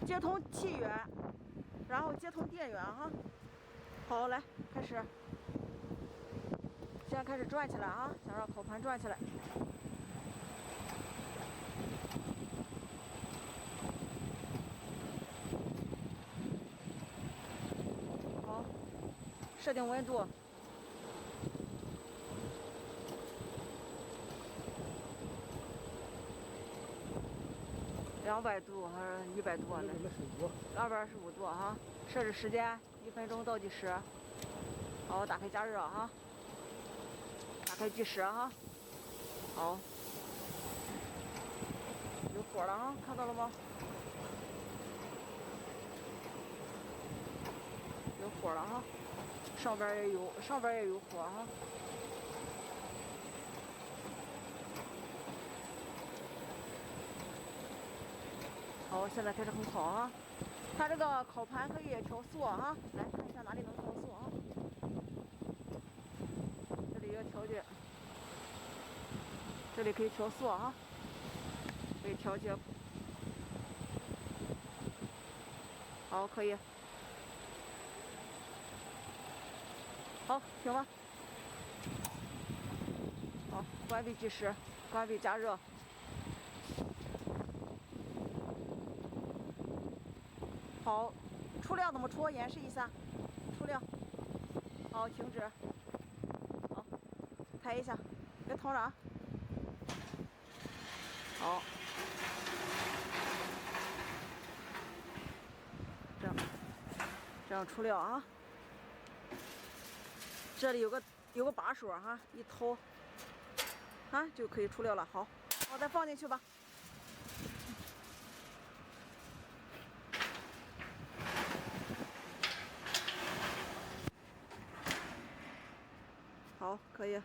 接通气源，然后接通电源哈。好，来开始，现在开始转起来啊，想让烤盘转起来。好，设定温度。200度还是100度啊？225度哈。设置时间1分钟倒计时。好，打开加热哈。打开计时哈。好，有火了哈，看到了吗？有火了哈，上边也有火哈。好，现在开始烘烤啊。它这个烤盘可以调速啊，来看一下哪里能调速啊？这里有调节，这里可以调速啊，可以调节。好，可以。好，停吧。好，关闭计时，关闭加热。好，出料怎么出？演示一下。出料。好，停止。好，抬一下，别疼着啊。好，这样出料啊。这里有个把手哈，一掏，啊就可以出料了。好，我再放进去吧。好，可以。